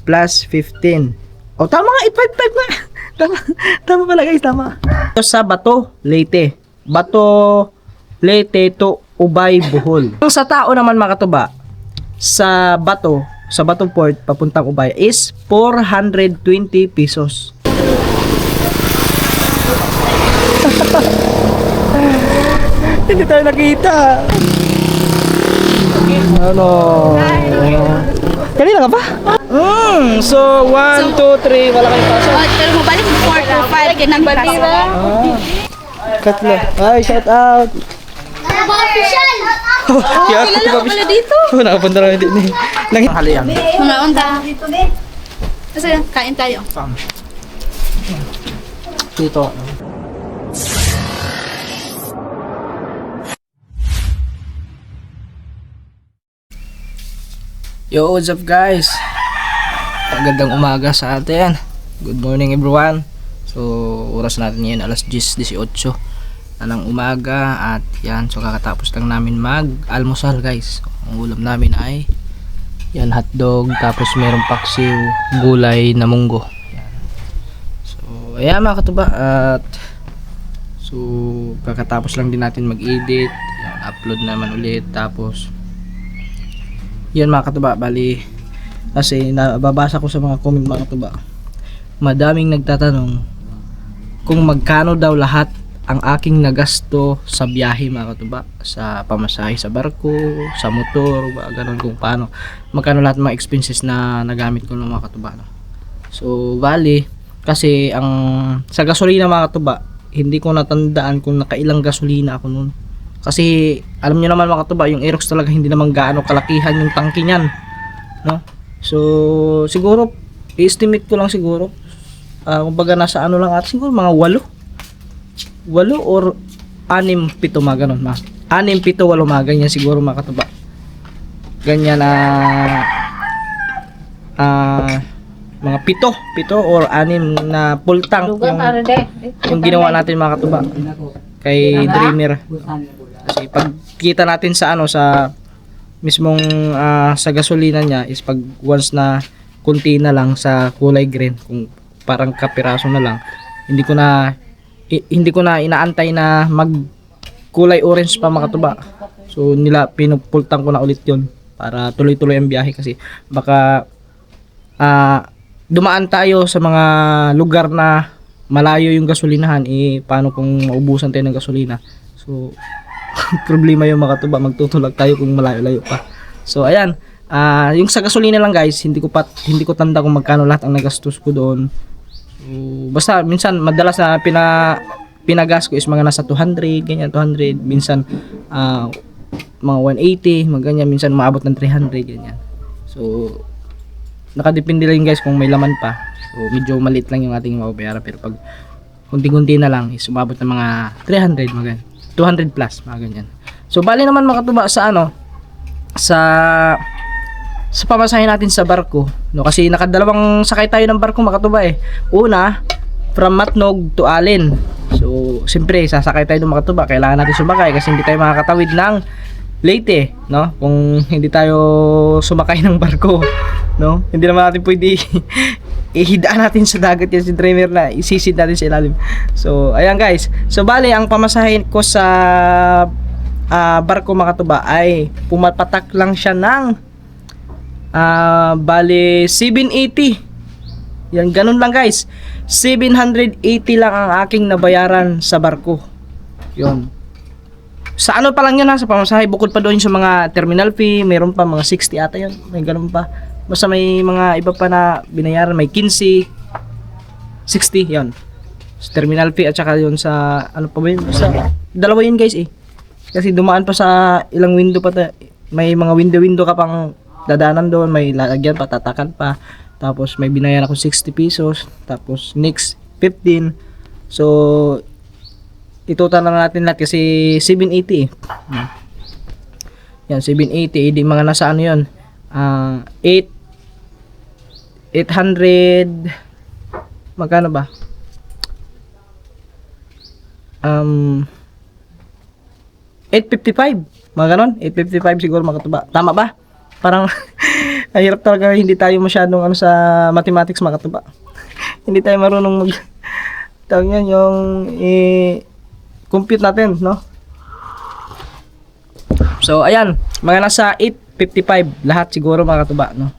plus 15. O, tama nga, 855 nga. Tama, tama pala guys, tama. Sa Bato, Leyte. Bato, Leyte to Ubay, Bohol. Ang sa tao naman mga katuba, sa Bato Port, papuntang Ubay is 420 pesos. Hindi tayo nakita. Ano? Kanina ka pa? So 1, 2, 3, wala kayong pasok. Pero mabalik 4 to 5 kaya nagpasok. Katlo. Ay, shout out. Official! Shout Kilala ko pala dito. Nakapunta lang din eh. Nanghalian. Mga onda. Kasi kain tayo. Dito. Yo, what's up guys? Magandang umaga sa atin. Good morning everyone. So, oras natin ngayon alas 10:18 na ng umaga. At yan, so kakatapos lang namin mag-almusal guys. Ang ulam namin ay yan, hotdog, tapos merong paksiw, gulay na munggo. Yan. So, ayan mga katuba. At so, kakatapos lang din natin mag-edit. Yan, upload naman ulit. Tapos yan mga katuba, bali kasi nababasa ko sa mga comment mga katuba, madaming nagtatanong kung magkano daw lahat ang aking nagasto sa biyahe mga katuba, sa pamasahe sa barko, sa motor, ganun, kung paano, magkano lahat ng mga expenses na nagamit ko ng mga katuba, no? So bali kasi ang sa gasolina mga katuba, hindi ko natandaan kung nakailang gasolina ako noon. Kasi alam niyo naman mga katuba, yung Aerox talaga hindi naman gaano kalakihan yung tangke niyan, no? So siguro i-estimate ko lang siguro kumbaga nasa ano lang at siguro mga 8 or 6, 7 mga ganun, 6, 7, 8 mga ganyan siguro mga katuba. Ganyan na mga 7 or 6 na full tank yung ginawa natin mga katuba kay Dreamer. Kasi pag kita natin sa ano, sa mismong sa gasolina niya is pag once na kunti na lang sa kulay green, kung parang kapiraso na lang, hindi ko na inaantay na mag kulay orange pa mga katuba. So pinupultang ko na ulit yon para tuloy-tuloy ang biyahe, kasi baka dumaan tayo sa mga lugar na malayo yung gasolinahan, paano kung maubusan tayo ng gasolina. So problema yung mga katuba, magtutulak tayo kung malayo-layo pa. So ayan, yung sa gasolina lang guys, hindi ko tanda kung magkano lahat ang nagastos ko doon. So, basta minsan madalas na pinagas ko is mga nasa 200, ganyan, 200, minsan mga 180, mga ganyan, minsan maabot ng 300, ganyan. So nakadepende lang guys kung may laman pa. So medyo maliit lang yung ating mababayaran, pero pag kunti-kunti na lang is umabot ng mga 300, mga ganyan, 200 plus, mga ganyan. So bali naman mga katuba sa ano, sa pamasahe natin sa barko, no, kasi nakadalawang sakay tayo ng barko mga katuba eh. Una, from Matnog to Alin. So siyempre sasakay tayo ng mga katuba, kailangan natin sumakay kasi hindi tayo makakatawid ng Leyte, no, kung hindi tayo sumakay ng barko, no. Hindi naman natin pwede ihidaan natin sa dagat yan si Dreamer na isisid natin sa ilalim. So ayan guys, so bali ang pamasahin ko sa barko mga katuba ay pumapatak lang siya ng bali 780. Yan, ganun lang guys, 780 lang ang aking nabayaran sa barko. Yun, sa ano pa lang yan, sa pamasahe, bukod pa doon sa mga terminal fee, meron pa mga 60 ata yun, may ganun pa. Basta may mga iba pa na binayaran, may 15, 60 yun, sa terminal fee, at saka yun sa ano pa ba yun, sa dalawa yun guys eh, kasi dumaan pa sa ilang window pa may mga window ka pang dadanan doon, may lalagyan pa, tatakan pa, tapos may binayaran ako 60 pesos, tapos next 15. So itotal na natin lahat kasi 780 yan, 780 di mga nasa ano yun, 800, magkano ba, 855 mga ganon, 855 siguro mga katuba, tama ba? Parang Hirap talaga, hindi tayo masyadong ano sa mathematics mga katuba. Hindi tayo marunong mag tawag yan, yung compute natin, no? So ayan, mga nasa 855 lahat siguro mga katuba, no?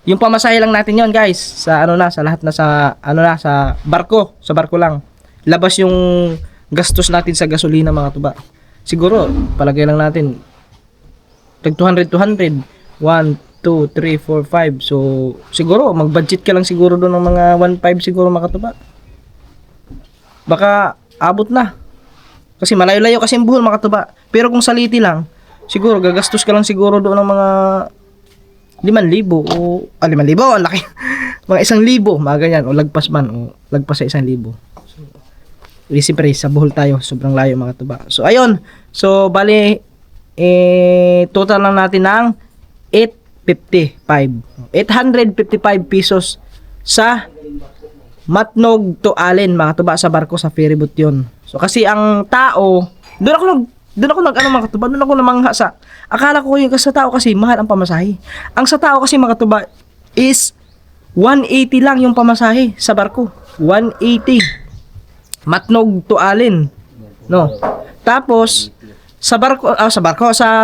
Yung pamasahe lang natin yon guys, sa ano na, sa lahat na sa ano na, sa barko lang. Labas yung gastos natin sa gasolina mga katuba. Siguro palagay lang natin tag 200 1 2 3 4 5. So siguro mag-budget ka lang siguro doon ng mga 1.5 siguro mga katuba. Baka abot na. Kasi malayo-layo kasi yung Bohol mga katuba. Pero kung sa Liti lang, siguro gagastos ka lang siguro doon ng mga 5,000 o 5,000, ang laki. Mga 1,000, mga ganyan, o lagpas man, o lagpas sa 1,000. So, siyempre, sa Bohol tayo, sobrang layo mga katuba. So ayun, so bali, total lang natin ng 855 pesos sa Matnog to Allen mga katuba, sa barko, sa ferryboat yun. So kasi ang tao, doon ako nag ano mga katuba, doon ako namangha sa, akala ko yung sa tao kasi mahal ang pamasahe. Ang sa tao kasi mga katuba is 180 lang yung pamasahe sa barko. 180. Matnog to Allen. No. Tapos sa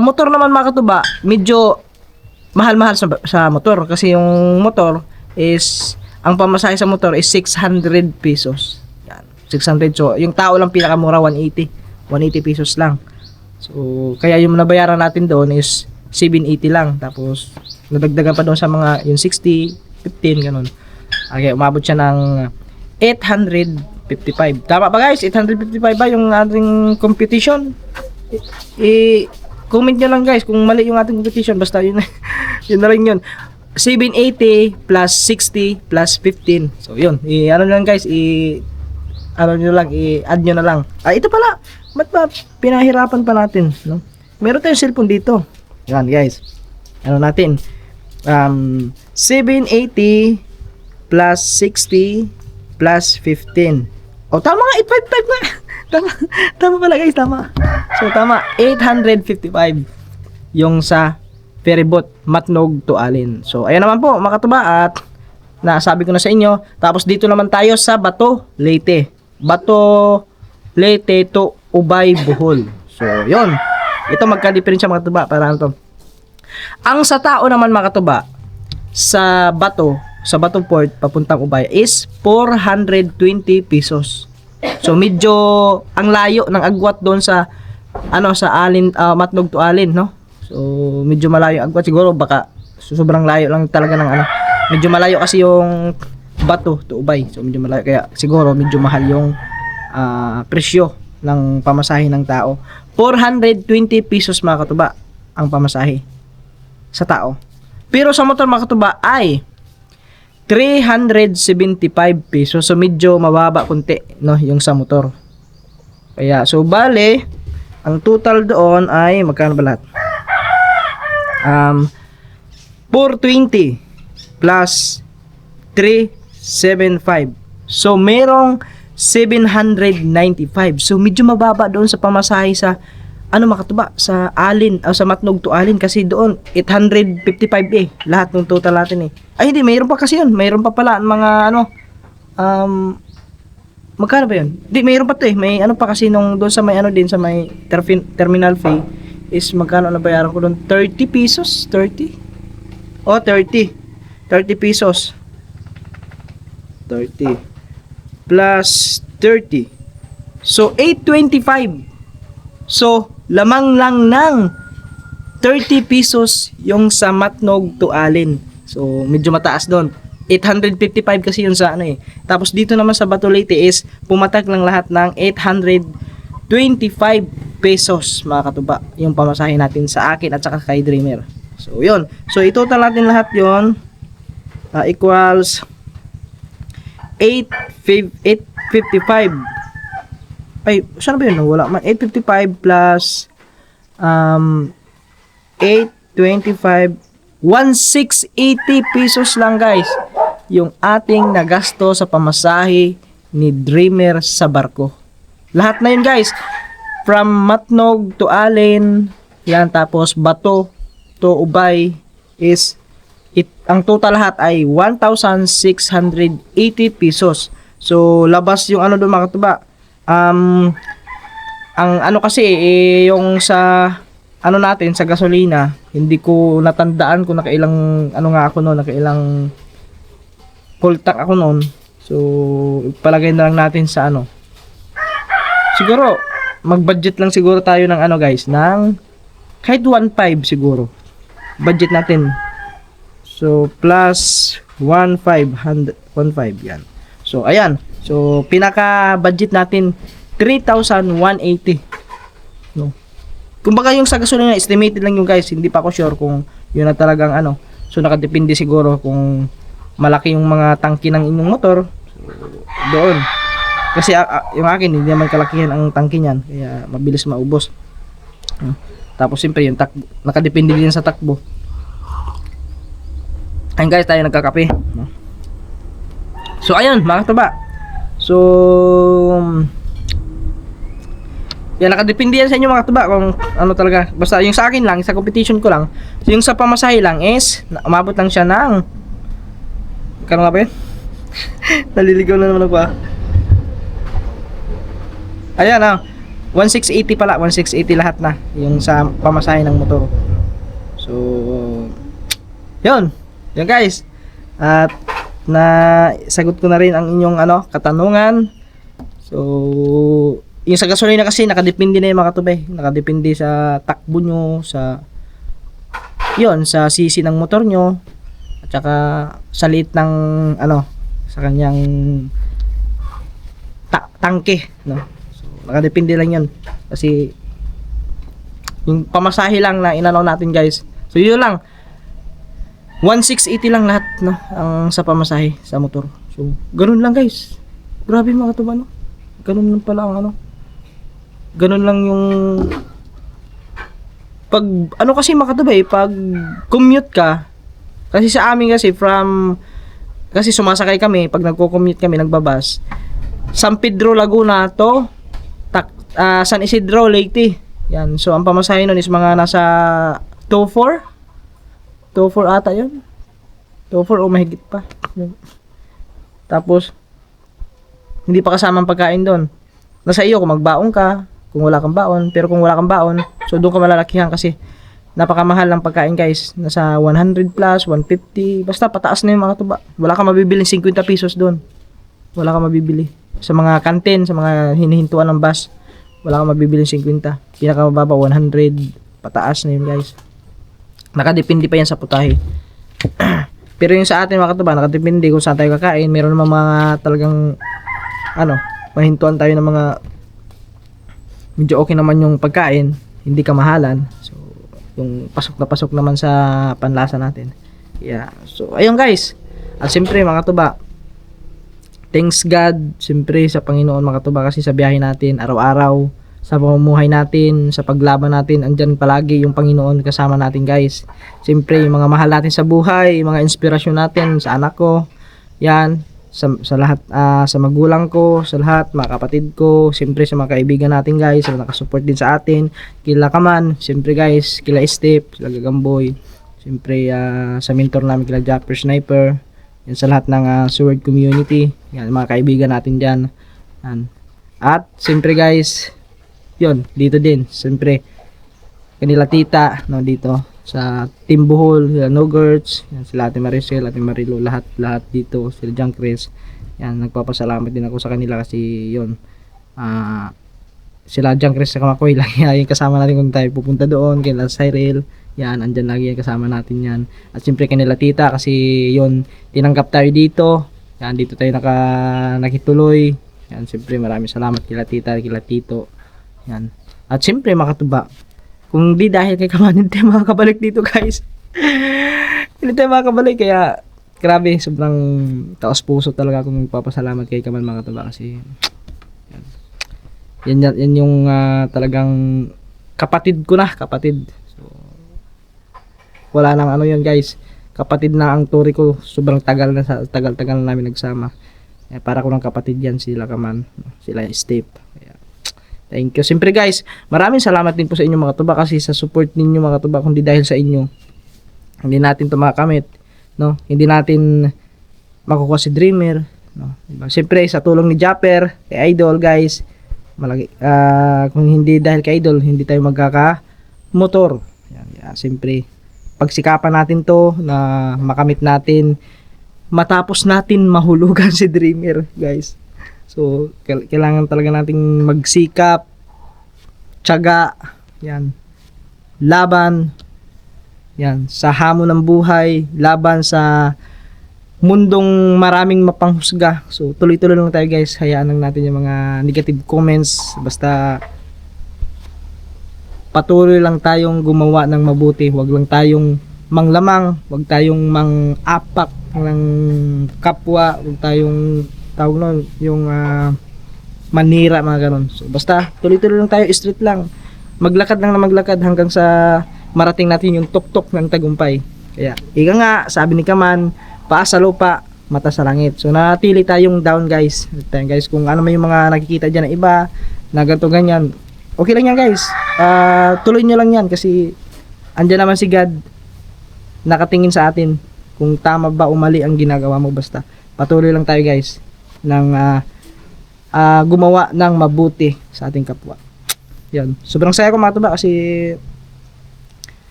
motor naman mga katuba, medyo mahal-mahal sa motor kasi yung motor is, ang pamasahe sa motor is 600 pesos. Yan, 600. So, yung tao lang pinakamura 180 pesos lang. So, kaya yung nabayaran natin doon is 780 lang. Tapos, nadagdagan pa doon sa mga yung 60, 15, ganun. Okay, umabot siya ng 855. Tama ba guys? 855 ba yung ating competition? Comment nyo lang guys kung mali yung ating competition. Basta yun, yun na rin yun. 780 plus 60 plus 15. So yun, ano lang guys, ano nyo lang, i-add nyo na lang. Ito pala, ba't ba pinahirapan pa natin, no? Meron tayong cellphone dito. Yan guys. Ano natin? 780 plus 60 plus 15. Oh, tama nga, 855 nga. Tama pala guys, tama. So tama, 855 yung sa ferryboat Matnog to Allen. So ayan naman po mga katuba, at nasabi ko na sa inyo. Tapos dito naman tayo sa Bato, Leyte. Bato, Leyte to Ubay, Bohol. So yun, ito magka-diferensya mga katuba, para ano to. Ang sa tao naman mga katuba, sa Bato Port papuntang Ubay is 420 pesos. So medyo ang layo ng agwat doon sa ano, sa Allen, Matnog to Allen, no? So medyo malayo agwat, siguro baka sobrang layo lang talaga ng ano. Medyo malayo kasi yung Bato to Ubay. So medyo malayo, kaya siguro medyo mahal yung presyo ng pamasahe ng tao. 420 pesos mga katuba ang pamasahe sa tao. Pero sa motor mga katuba ay 375 pesos. So medyo mababa konti, no, yung sa motor. Kaya so bale, ang total doon ay magkano ba lahat? 420 plus 375. So merong 795. So medyo mababa doon sa pamasahe sa ano mga katuba, sa Allen, sa Matnog to Allen, kasi doon 855 lahat ng total natin Ay hindi, mayroon pa kasi yun. Mayroon pa pala mga ano, magkano ba yun? Hindi, mayroon pa to May ano pa kasi nung doon sa may ano din, sa may terminal fee is magkano na bayaran ko doon? 30 pesos? 30? Oh, 30 pesos. 30 plus 30. So 825. So lamang lang ng 30 pesos yung sa Matnog to Allen. So medyo mataas doon. 855 kasi yun sa ano Tapos dito naman sa Bato Leyte is pumatak lang lahat ng 825 pesos mga katuba, yung pamasahe natin sa akin at saka kay Dreamer. So yun. So i-total natin lahat yun, equals 855. Ay, saan ba yun? Wala man. 855 plus 825, 1,680 pesos lang guys yung ating nagasto sa pamasahe ni Dreamer sa barko. Lahat na yun guys, from Matnog to Allen, yan, tapos Bato to Ubay is ang total lahat ay 1,680 pesos. So, labas yung ano doon mga katuba. Ang ano kasi, yung sa ano natin, sa gasolina, hindi ko natandaan kung nakailang, ano nga ako noon, nakailang full tank ako noon. So, palagay na lang natin sa ano. Siguro, mag-budget lang siguro tayo ng ano guys, ng kahit 1.5 siguro. Budget natin. So, plus 1.5 yan. So, ayan. So, pinaka-budget natin 3,180. No. Kumbaga yung sa gasolina, estimated lang yung guys. Hindi pa ako sure kung yun na talagang ano. So, nakadepende siguro kung malaki yung mga tangke ng inyong motor. So, doon. Kasi yung akin, hindi naman kalakihan ang tangke niyan. Kaya, mabilis maubos. Tapos, siyempre, yung nakadepende din sa takbo. Ayun guys, tayo nagkakape. So, ayun, mga katuba. So, yan, nakadepende yan sa inyo mga katuba kung ano talaga. Basta yung sa akin lang, sa competition ko lang, yung sa pamasahe lang is, umabot lang siya ng, kano nga ba yun? Naliligaw na naman ako Ayan, 1680 pala, 1680 lahat na, yung sa pamasahe ng motor. So, yun guys. At, na sagot ko na rin ang inyong ano, katanungan. So, yung sa gasolina kasi nakadepende na yung mga katubay. Nakadepende sa takbo nyo, sa yun, sa sisi ng motor nyo, at saka sa liit ng ano, sa kanyang tangke, no? So, nakadepende lang yun. Kasi yung pamasahe lang na inanaw natin guys. So yun lang. 1,680 lang lahat, no, ang sa pamasahe sa motor. So, ganun lang guys. Grabe mga katuba, no? Ganun lang pala ang ano. Ganun lang yung pag ano kasi mga katuba pag commute ka, kasi sa amin kasi kasi sumasakay kami, pag nagko-commute kami, nagbabas, San Pedro, Laguna to San Isidro, Leyte. Yan. So, ang pamasahe nun is mga nasa 2,400 ata yun. 2,400 o mahigit pa. Tapos, hindi pa kasama ang pagkain doon. Nasa iyo kung magbaon ka, kung wala kang baon. Pero kung wala kang baon, so doon ka malalakihan kasi napakamahal ng pagkain guys. Nasa 100 plus, 150. Basta pataas na yung mga tuba. Wala kang mabibili 50 pesos doon. Wala kang mabibili. Sa mga kantin, sa mga hinihintuan ng bus, wala kang mabibili 50. Pinakamababa 100. Pataas na yun guys. Nakadepende pa yan sa putahe. Pero yung sa atin mga katuba, nakadepende kung saan tayo kakain. Meron naman mga talagang ano, mahintuan tayo ng mga medyo okay naman yung pagkain, hindi kamahalan. So, yung pasok naman sa panlasa natin. Yeah. So, ayun guys. At siyempre mga katuba, thanks God, siyempre sa Panginoon mga katuba, kasi sa biyahe natin, araw-araw, sa pamumuhay natin, sa paglaban natin, andyan palagi yung Panginoon kasama natin guys. Siyempre, yung mga mahal natin sa buhay, yung mga inspirasyon natin sa anak ko, yan, sa lahat, sa magulang ko, sa lahat, mga kapatid ko, siyempre sa mga kaibigan natin guys, na nakasupport din sa atin, kila Kaman, siyempre guys, kila Step, sila Gagamboy, siyempre sa mentor namin, kila Japper Sniper, yan sa lahat ng Sword community, yan, mga kaibigan natin dyan, yan. At siyempre guys, yun, dito din, siyempre, kanila tita, no, dito, sa Team Bohol, sila Nogerts, yan, sila Ate Maricel, Ate Marilo, lahat dito, sila John Chris, yan, nagpapasalamat din ako sa kanila kasi, yun, sila John Chris sa Kamakoy, lagi yung kasama natin kung tayo pupunta doon, kila Cyril, yan, andyan lagi yung kasama natin yan, at siyempre kanila tita, kasi, yun, tinanggap tayo dito, yan, dito tayo nakituloy, yan, siyempre maraming salamat kila tita, kila tito, yan. At siyempre makatuba, kung di dahil kay Kaman, hindi tayo makakabalik dito guys. Hindi tayo makakabalik, kaya grabe, sobrang taos puso talaga akong magpapasalamat kay Kaman mga katuba kasi yan yung talagang kapatid ko na, kapatid. So, wala nang ano yun guys, kapatid na ang turi ko, sobrang tagal na namin nagsama. Para ko ng kapatid yan, sila Kaman, sila Steve. Thank you. Siyempre guys, maraming salamat din po sa inyo mga tuba kasi sa support ninyo mga tuba, kundi dahil sa inyo hindi natin ito makakamit. no? Hindi natin makukuha si Dreamer, no? Diba? Siyempre sa tulong ni Japper, kay Idol guys, malaki, kung hindi dahil kay Idol, hindi tayo magkaka-motor. Yan, siyempre, pagsikapan natin to na makamit natin, matapos natin mahulugan si Dreamer guys. So, kailangan talaga nating magsikap, tiyaga, yan, laban, yan, sa hamon ng buhay, laban sa mundong maraming mapanghusga. So, tuloy-tuloy lang tayo guys. Hayaan lang natin yung mga negative comments. Basta, patuloy lang tayong gumawa ng mabuti. Huwag lang tayong manglamang. Huwag tayong mang-apak ng kapwa. Huwag tayong, tawag nun, yung manira, mga ganun. So, basta, tuloy-tuloy lang tayo. Street lang. Maglakad lang na maglakad hanggang sa marating natin yung tuktok ng tagumpay. Kaya, ika nga, sabi ni Kaman, paa sa lupa, mata sa langit. So, natili tayong down guys. Guys, kung ano man yung mga nakikita dyan na iba, na ganito ganyan, okay lang yan guys. Tuloy nyo lang yan kasi andyan naman si God nakatingin sa atin kung tama ba o mali ang ginagawa mo. Basta patuloy lang tayo guys ng gumawa ng mabuti sa ating kapwa. Yan. Sobrang saya ko mga tuba kasi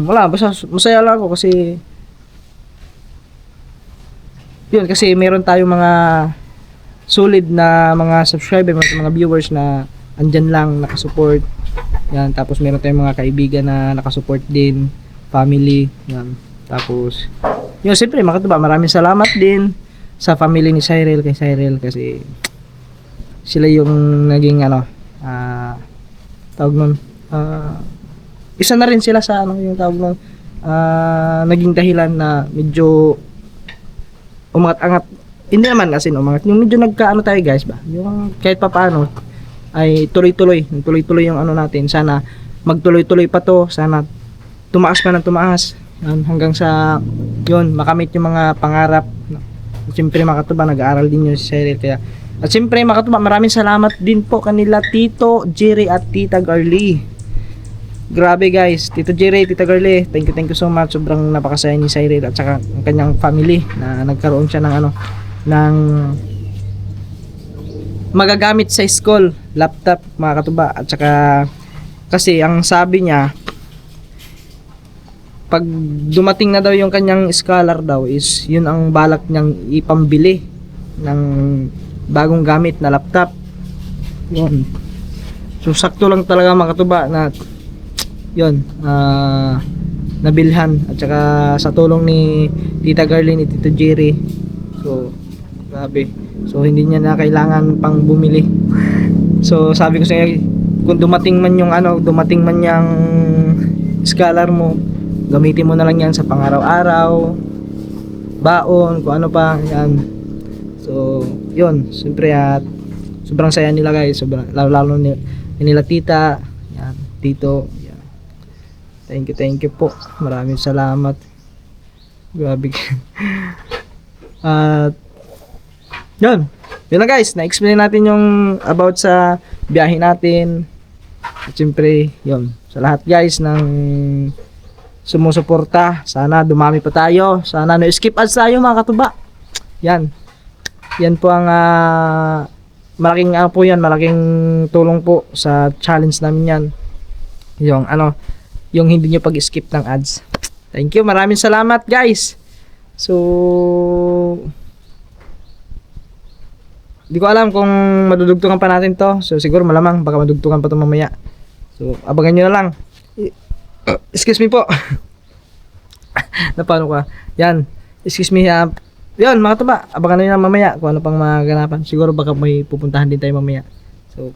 wala, basta masaya lang ako kasi yun, kasi meron tayong mga solid na mga subscriber, mga viewers na andyan lang, nakasupport. Yan, tapos meron tayong mga kaibigan na nakasupport din, family. Yan, tapos yun, siyempre, makatuba, maraming salamat din sa family ni Cyril, kay Cyril, kasi sila yung naging tawag nun, isa na rin sila sa yung tawag nun, naging dahilan na medyo umangat-angat, hindi naman kasi umangat, yung medyo nagkaano tayo guys ba, yung kahit pa paano ay tuloy-tuloy yung ano natin, sana magtuloy-tuloy pa to, sana tumaas pa ng tumaas, hanggang sa yun, makamit yung mga pangarap. Siyempre makatuba, nag-aaral din yun si Cyril, kaya at siyempre makatuba, maraming salamat din po kanila Tito Jerry at Tita Garly. Grabe guys, Tito Jerry, Tita Garly, thank you so much. Sobrang napakasaya ni Cyril at saka ang kanyang family na nagkaroon siya ng ng magagamit sa school, laptop mga katuba. At saka kasi ang sabi niya, pag dumating na daw yung kanyang scholar daw is yun ang balak niyang ipambili ng bagong gamit na laptop. Yun. So sakto lang talaga mga katuba na yun, nabilhan at saka sa tulong ni Tita Garly, ni Tito Jerry. So grabe, so hindi niya na kailangan pang bumili. So sabi ko sa inyo, kung dumating man yung scholar mo, gamitin mo na lang yan sa pang-araw-araw, baon, kung ano pa yan. So yun, siyempre at sobrang saya nila guys, sobrang lalo nila tita, yan, tito. Thank you po. Maraming salamat. Grabe. At yun. Yun lang guys. Na-explain natin yung about sa biyahe natin. At siyempre, yun. Sa lahat guys ng sumusuporta. Sana dumami pa tayo. Sana no-skip ads tayo mga katuba. Yan. Yan po ang malaking po yan. Malaking tulong po sa challenge namin yan. Yung hindi nyo pag-skip ng ads. Thank you. Maraming salamat guys. So di ko alam kung madudugtungan pa natin to. So siguro malamang baka madugtungan pa to mamaya. So abangan nyo na lang. Excuse me po. Napano ka? Yan. Excuse me. Yan mga tuba. Abangan nyo na mamaya kung ano pang maganapan. Siguro baka may pupuntahan din tayo mamaya. So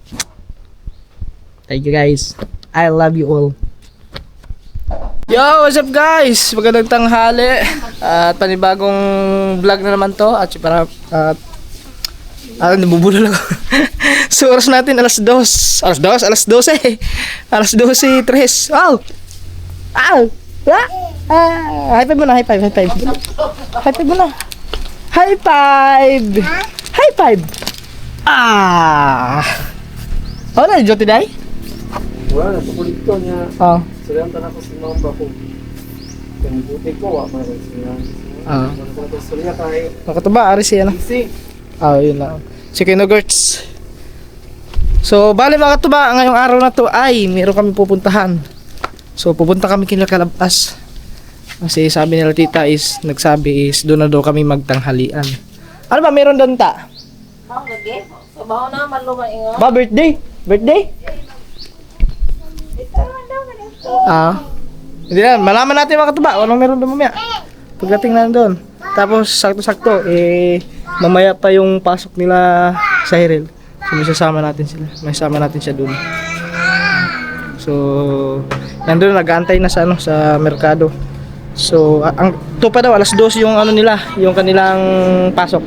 thank you guys. I love you all. Yo, what's up guys? Magandang tanghali. At panibagong vlog na naman to. At para nabubulol ako. So oras natin alas 12. Alas 12. Alas 12:03. Oh! Ow! High five muna, high five. High five muna. High five! High five! Oh, na, Joti Day? Wala, napakulit ko niya. Oh. Sabihan ka na ko si Mamba ko. Ah. Makatuba, ari siya na. Ah, yun lang. Si Kinogerts. So, bali mga katuba, ngayong araw na to ay meron kami pupuntahan. So, pupunta kami kina Kalabas. Kasi sabi nila tita is, nagsabi is, doon na daw kami magtanghalian. Ano ba, meron doon ta? Sabaw na, malumainga. Ba, birthday? Birthday? Ah. Hindi na, malaman natin mga katuba, anong meron doon mamaya. Pagdating na doon. Tapos, sakto-sakto, mamaya pa yung pasok nila sa Hiril. So, may sasama natin sila. May sasama natin siya doon. So, nandun nag-aantay na sa sa merkado. So, ang to pa daw alas 12 yung nila, yung kanilang pasok.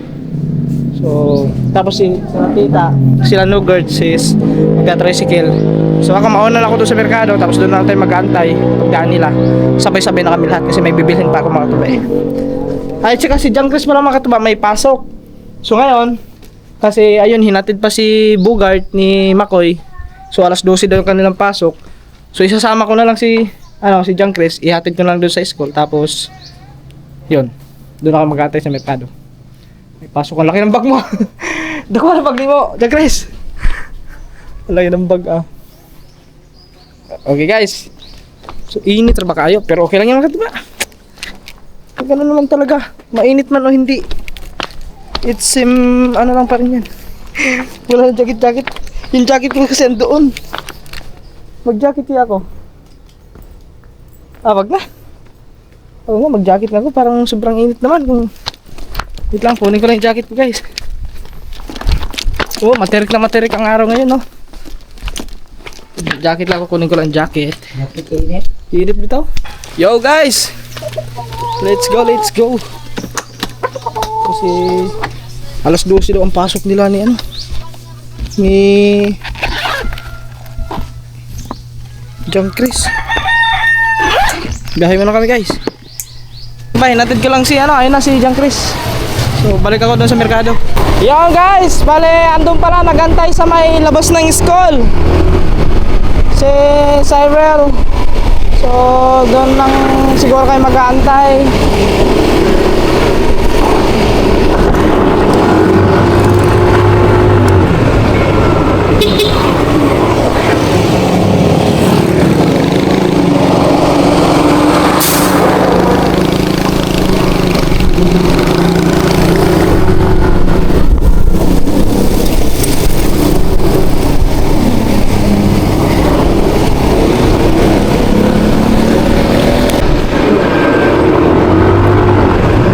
So, tapos sila tita, sila Nugert sis magka-tricycle. So, ako mauna lang ako doon sa merkado, tapos doon lang tayo mag-aantay pagdaan nila. Sabay-sabay na kami lahat kasi may bibilhin pa ako mga katuba eh. Ay, tsaka si John Chris pala mga katuba, may pasok. So, ngayon, kasi ayun, hinatid pa si Bugart ni Makoy. So, alas 12 daw yung kanilang pasok. So, isasama ko na lang si John Chris, ihatid ko na lang doon sa school. Tapos, yun, doon ako mag-aantay sa merkado. May pasok, ang laki ng bag mo. Dako na bag mo, John Chris. Ang laki ng bag ah. Okay guys. So, init ra ba kayo? Pero okay lang yan mga katuba. Ganun naman talaga. Mainit man o hindi. It's ano lang pa rin yan. Wala na jacket. Yung jacket ko kasi andoon. Mag-jacket niya ako. Ah, wag na. Oo nga, mag-jacket na ako. Parang sobrang init naman. Wait lang, kunin ko lang yung jacket ko guys. Oo, materik na materik ang araw ngayon, no? Jacket lang ako, kunin ko lang jacket. Init bitaw. Yo guys! Let's go. Kasi alas 12 daw ang pasok nila ni John Chris. Biyahe muna kami guys. Bye, natid ko lang si ayun na si John Chris. So balik ako doon sa merkado. Yan guys, bale andun pala nagantay sa may labas ng school. Si Cyril. So doon lang siguro kayo mag-aantay.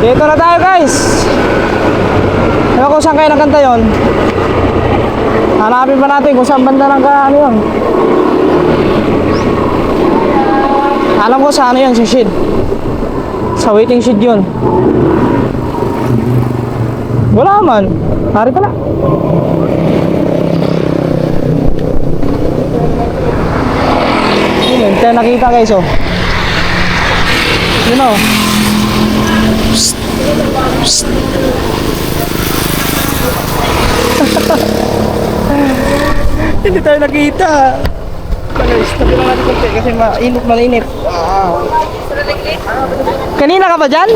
Dito na tayo guys. Ano kung saan kayo nagkanta yun? Hanapin pa natin kung saan banda yun. Alam ko sa yun, sa shed. Sa waiting shed yun. Wala man. Hari pala. Yun, tayo nakita guys oh. Yun oh. Psst. Hindi tayo nakita. Guys, tabi lang natin konti kasi mainit. Kanina ka ba dyan?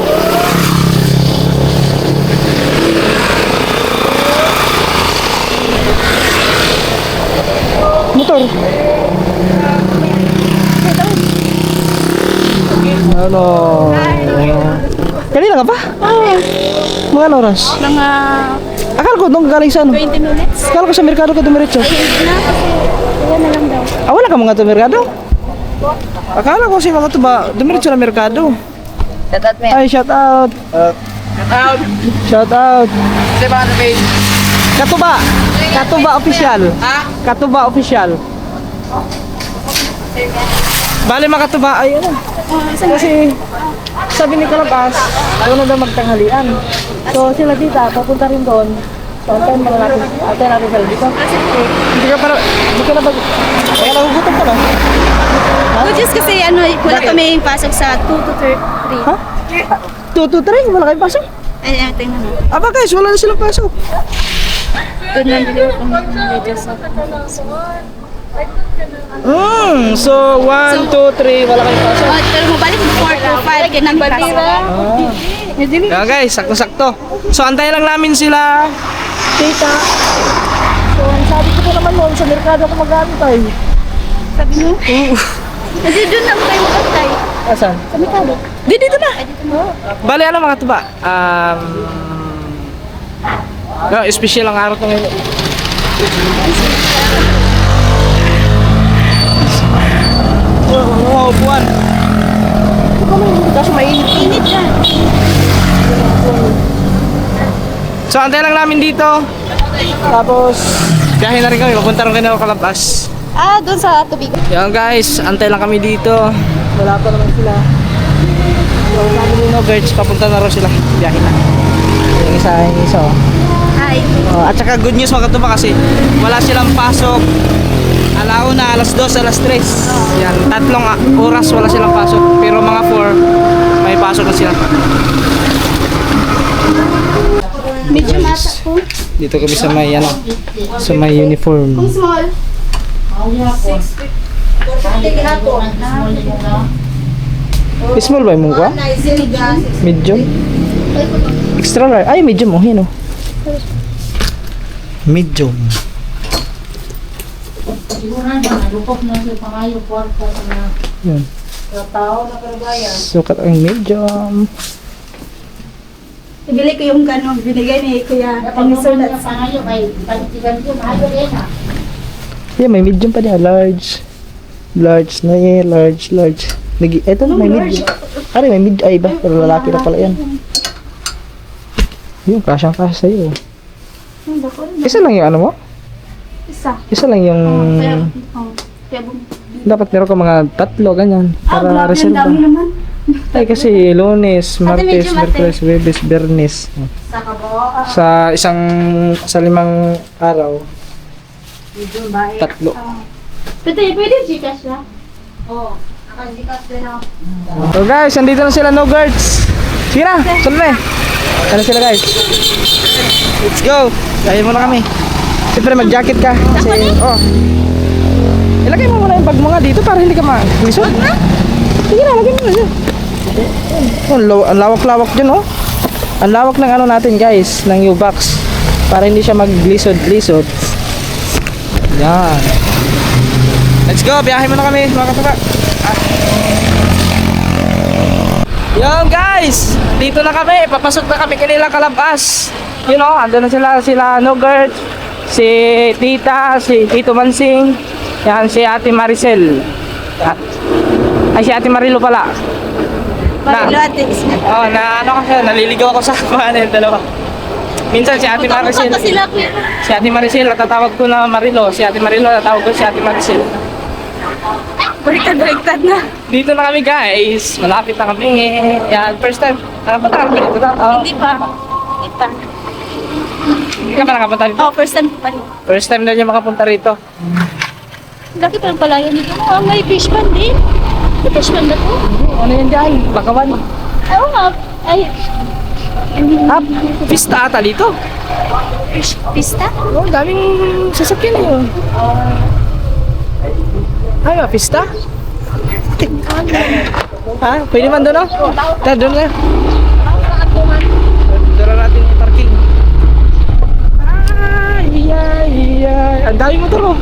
Motor. Ano? Kanina ka pa? Oo. Mga ano oras? Mga Akala ko doon galing sa 20 minutes. Akala ko sa merkado ka dumiretso. Ayun na kasi wala na lang daw. Ah, wala ka mga to merkado? Akala ko si mga to ba dumiretso na merkado. Ay, shout out. Shout out. Kasi ba na page? Katuba official. Katuba official. Bale mga katuba ay ano. Kasi sabi ni Kalabas, doon na daw magtanghalian. So sila tita, papunta rin doon. So antayin natin sila dito. Hindi ka na ba, kaya nagugutom ka ba? Good news kasi wala kami pasok sa 2 to 3. Ha? 2 to 3? Wala kayong pasok? Ay, tingnan mo. Aba guys, wala na silang pasok. Good na dito kung medyo sa So 1, 2, 3, wala kayong pasok. Oh, pero mabalik 4 to 5 kaya nang pasok. Yan guys, sakto-sakto. So antayin lang namin sila. Tita. So, sabi ko po naman noon, sa merkado ako mag-antay. Sabi mo? Kasi doon lang kayo magantay. Asan? Sa Mikado. Dito na. Ay, dito na. Bali, ano mga tuba? Special ang araw itong ngayon. Oh, buwan. Kaso mainit. Init yan. So, antay lang namin dito. Tapos, biyahe na rin kami. Papunta rin kami ng Kalabas. Ah, doon sa tubig. Yan guys, antay lang kami dito. Wala pa naman sila. So, namin yung no-birds. Papunta na rin sila. Biyahe na. Yung isa oh. Hi. Oh, at saka good news mga katuba kasi wala silang pasok. Alauna, alas 2, alas 3. Yan, 3 oras wala silang pasok. Pero mga 4, may pasok na sila. Medyo mata po. Dito kami sa may, ano, sa may uniform. Kung small. Small ba yung mukha? Medium? Extra large? Ay, medium oh, yun oh. Medium. Yan. Sukat ang medium. Ibili ko yung gano'n, binigay ni Kuya. Ang sulat sa Yeah, may medium pa din. Large. Large na eh. Large. Eto na, may medium. Ari, may medium. Ay, ba? Pero lalaki na pala yan. Yung kasyang-kasya sa'yo. Isa lang yung ano mo? Isa. Isa lang yung... Dapat meron ka mga 3, ganyan. Ah, Para grabe, ang reserva. dami naman. Ay, kasi Lunes, Martes, medyo mate. Merkules, Huwebes, Bernes. Sa isang, sa 5 araw. 3. Pwede Gcash na? So guys, andito na sila, no guards. Sige na, sunod na eh. Ano sila guys? Let's go. Dahil muna kami. Siyempre mag-jacket ka. Kasi, oh. Ilagay mo muna yung bag mo nga dito para hindi ka mag-lisod. Sige na, lagay mo na dyan. Ang lawak-lawak dyan oh. Ang lawak ng ano natin guys, ng U-Box. Para hindi siya mag-lisod-lisod. Yan. Let's go, biyahe muna kami mga katuka. Yan guys, dito na kami, papasok na kami kanila Kalabas. You know, andun na sila Nogurt, si Tita, si Tito Mansing, yan si Ate Maricel. Ay si Ate Marilo pala. Pilates. Oh, na ano kasi, naliligaw ako sa mga yung dalawa. Minsan si Ate Maricel. Sila, Kuya. Si Ate Maricel, natatawag ko na Marilo. Si Ate Marilo, natatawag ko si Ate Maricel. Baliktad na. Dito na kami guys. Malapit na kami. Yan, first time. Nakapunta ka dito? Hindi pa. Hindi ka pa nakapunta dito? Oh, first time pa rin. First time na niya makapunta rito. Laki pa ng palayan dito. Oh, may fish pond din. May fish pond na to. Ano yan dyan? Bakawan. Oo nga. Ay. Ah, pista ata dito. Pista? Oh, daming sasakyan yun. Ay, pista? Ha? Pwede man doon, no? Tara, doon na. Doon na natin yung parking. Ay. Ang dami motor, oh.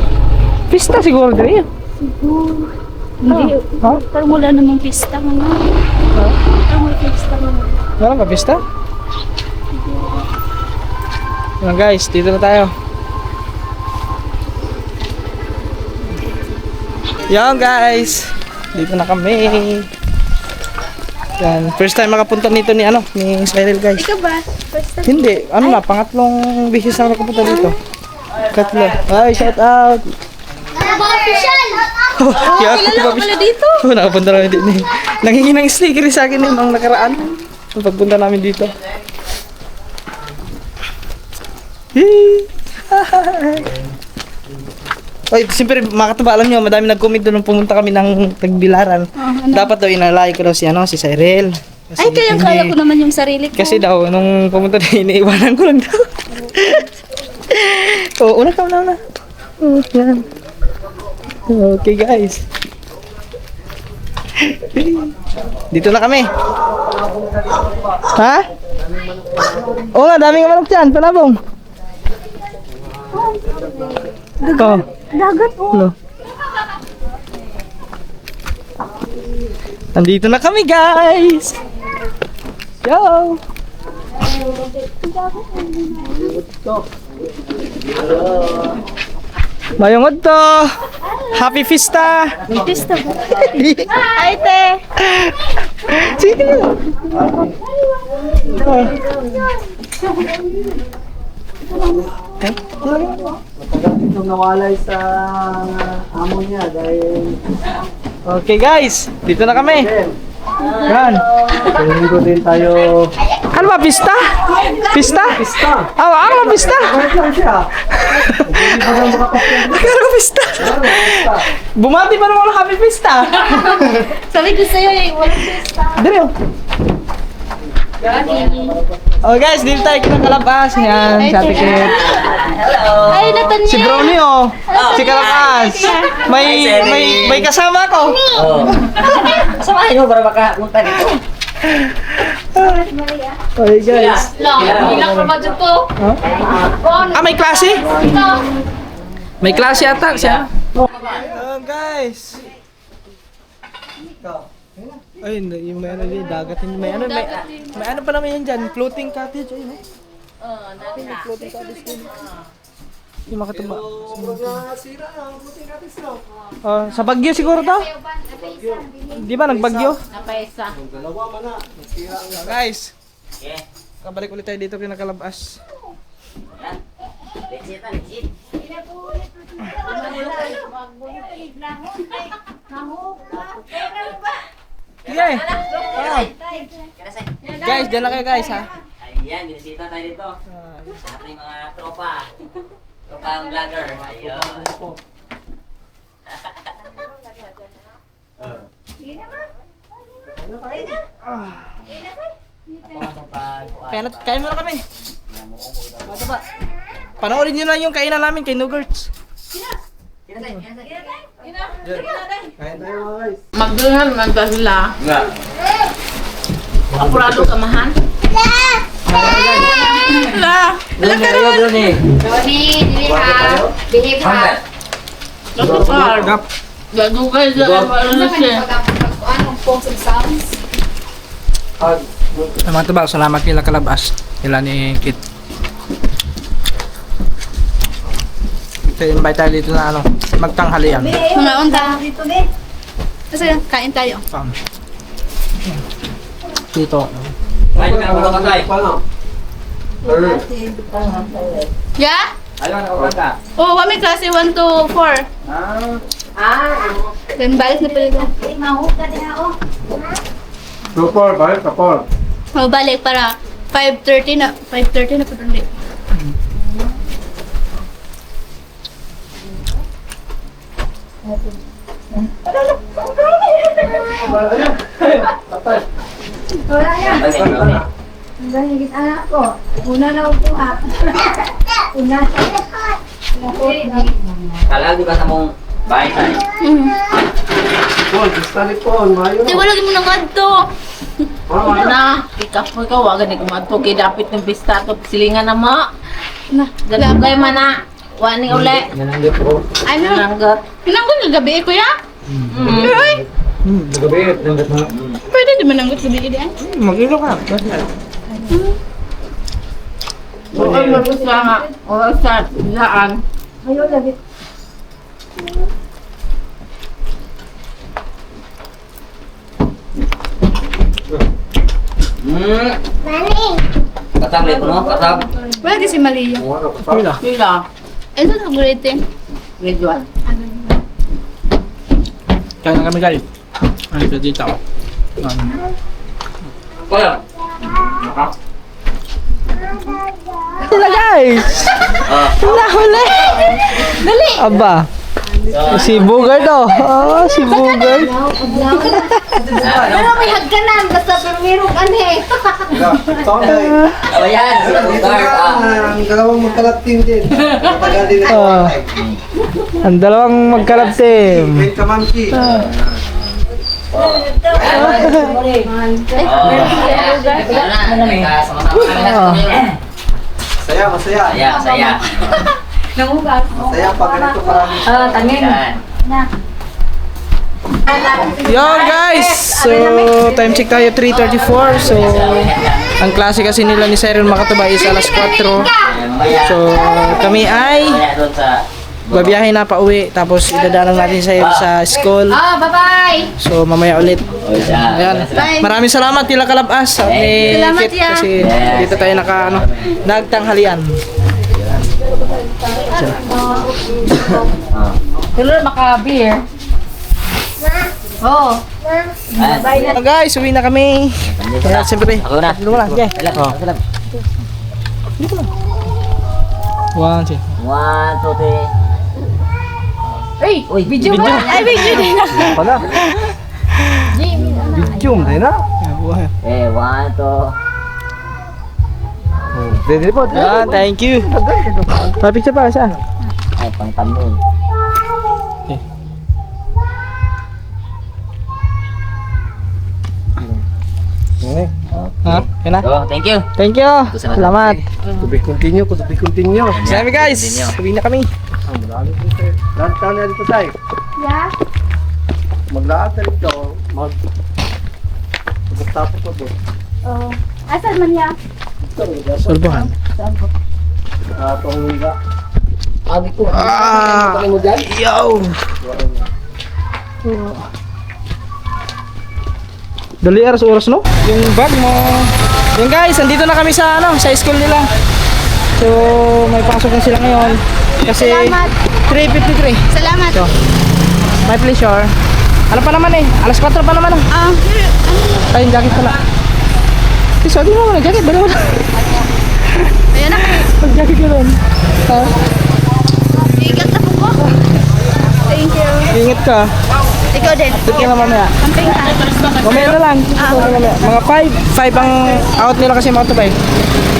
Pista siguro din, Siguro. Hindi. Ha? Parang wala namang pista ngayon. Parang may pista ngayon. Wala ba pista? Yan guys, dito na tayo. Yan guys, dito na kami. Yan, first time makapunta nito ni Cyril guys. Ikaw ba? First time? Hindi, pangatlong bisis na nakapunta dito. Katlo. Ay, shout out. Kilala ko pala dito. Nakapunta namin dito. Nanghingi ng sticker sa akin nung nakaraan. Nung pagpunta namin dito. Oy, siyempre mga katuba, alam nyo, madami nag-comment doon nung pumunta kami ng Tagbilaran. Dapat daw inalay ko daw si Cyril. Kasi Ay, kaya ko naman yung sarili ko. Kasi daw, nung pumunta na iniiwanan ko lang daw. Oo, una ka. Yan. Okay guys. Dito na kami. Ha? Oo nga, daming manok dyan. Palabong. Ito. Dagat oh. Ano? Nandito na kami guys. Yo. Mayong to. Happy Fiesta. Pista ba? Hi te. Sige. Ito nawalay sa amo niya dahil Okay guys, dito na kami. Yan. linggo din tayo. Ano ba, pista? Pista? Pista! Ano ba, pista? Bakit lang siya? Hindi pa lang makapagpapit. Ano ba, pista? Bumati pa naman ng happy pista. Sabi ko sa'yo eh, walang pista. Dire. Oh guys, dito tayo kinakalabas. Yan, si Ate Kit. Ay, Nathaniel! Si Brownie oh. Si Kalabas. May kasama ko. Samahin mo para makapunta dito. Okay guys. Ilang kamadyo to. May klase? Ito. May klase ata siya. Guys. Ay, yung may ano din, dagat din. May ano pa naman yan dyan. Floating cottage. Ayun eh. May floating cottage din. Yung makataba. Sira ang buting katis no? Sa Bagyo siguro to? Di ba nagbagyo? Napaisa. Dalawa man na. Sira ang Guys, Okay. kabalik ulit tayo dito kinakalabas. Yan. Legit na, legit. Sige. Kasi, Guys, dyan lang kayo guys ha. ayan, binisita tayo dito. Sa ating mga tropa. Tropang vlogger. Ayun. Kain muna kami. Bata ba? Panoorin nyo lang yung kainan namin kay Nugerts. Kain tayo mga guys. Magdungan man ba sila? Nga. Apurado ka mahan? La! Doon kayo, doon eh. Dili ha. Behave ha. Kapag Gap. gadugay sa ano siya. Anong pong sounds? Mga taba, salamat nila kalabas. Nila ni Kit. So, invite tayo dito na ano, magtanghalian. Mga onda. Dito be. Kasi kain tayo. Dito. Ay, meron ka tayo. Paano? Yeah? Ayaw na kumanta. Oh, kami klase 1 to 4. Then balik na pala ko. Super, balik ka Paul. Balik para 5:30 na. 5:30 na pa ulit. Higit anak ko. Una na upo ha. Una. Kalagi ka sa mong bahay tayo. Paul, basta ni Paul. Mayo. Di wala mo nang adto. Na, ikaw wagan ni kumadto kay dapit ng pista to silingan na mo. Na, Gadugay man na. Wani uli. Nananggit po. ano? Nanggat. Pinanggot ng gabi ko ya? Ay, Nagabit, nanggit na. pwede di mananggot gabi ko diyan. Mag-ilo ka. Ay, magusta nga. O sa daan. Ayaw lagi. Kasab lihat no, kasab. Pwede si Malia. Pila. Pila. Ito na grade 10. Gradual. Kaya na kami guys. Ay, dito ako. Kaya. Sila guys! Ah. Nahuli! Dali! Aba! Si Bugard oh. Ah, si Bugard. Pero may hagganan, basta pirmirong ane. Oh, yan. Ang dalawang magkalapting din. Matagal din ito. Ah. Ang dalawang magkalab team. Wait ka, Mamki. Saya, masaya. Saya. Masaya pag ganito parang Yo guys! So, time check tayo 3:34. So, ang klase kasi nila ni Cyril Makatuba is alas 4. So, kami ay babiyahe na pa uwi. Tapos, idadaanan natin sa sa school. Bye-bye! So, mamaya ulit. Ayan. Maraming salamat Tila Kalabas. Salamat, Kit, ya. kasi dito tayo nagtanghalian. Tuloy maka-beer. Oh. So guys, uwi na kami. Kaya siyempre, Ako na. dito mo lang. Okay. Oh. One, two. 1, 2, 3. Ay, Uy, video ba? Ay, video din. pala. Video mo din na. Eh, 1, 2. Dede po. Ah, thank you. Papicture pa siya. Ay, pang thumbnail. Ha? Yan na. So, thank you. Thank you. Salamat. To be continue. Sabi guys, uwi na kami. Lahat ka na dito, Tay. Yeah? Maglaat na dito. Magtapos ko doon. Oh. Asan man yan? Solbohan. Atong liga. Ah! Yo! Dali oras no? Yung bag mo. Yung guys, andito na kami sa sa school nila. So, may pasok na sila ngayon. Kasi Salamat. 3:53. Salamat. So, my pleasure. Ano pa naman alas 4 pa naman Ay, yung jacket pala. So, di mo na jacket, bala mo na. Ayan na. Mag-jacket ka ron. Ha? Ikat na po ko. Thank you. Ingat ka. Ikaw din. Ito na mamaya. Camping ka. Mamaya na lang. Mga 5 ang out nila kasi mga tubay.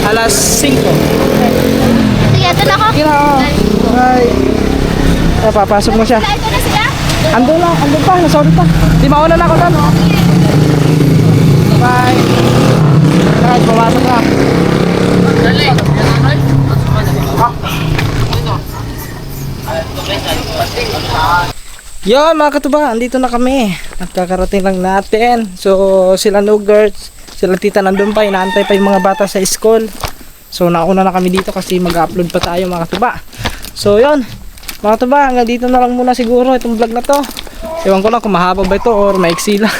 Alas 5. Sige, ito na ako. Kira. Bye. Papasok mo siya. Ito na sila. Andun pa, nasa ulit pa. Di mauna na ako doon. Bye. Guys, pumasok na. Yon mga katuba, andito na kami. At kakarating lang natin. So sila Nuggerts, sila tita nandun pa, inaantay pa yung mga bata sa school. So nauna na kami dito kasi mag-upload pa tayo mga katuba. So yon mga katuba, hanggang dito na lang muna siguro itong vlog na to. Ewan ko lang kung mahaba ba ito or maiksi lang.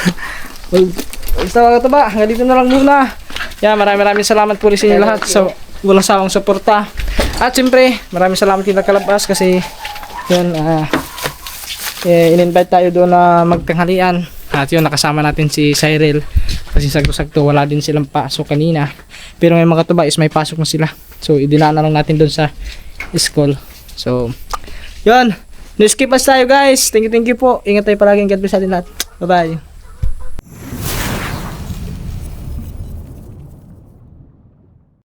Basta mga katuba, hanggang dito na lang muna. Yan, maraming salamat po rin sa inyo lahat sa walang sawang suporta. At siyempre, maraming salamat Tila Kalabas kasi yun, in-invite tayo doon na magtanghalian. At yun, nakasama natin si Cyril kasi sagto-sagto wala din silang pasok kanina, pero may mga tuba is may pasok na sila, so idinaan na lang natin doon sa school. So yun, no skip us tayo guys. Thank you po, ingat tayo palagi, God bless sa atin lahat. Bye bye.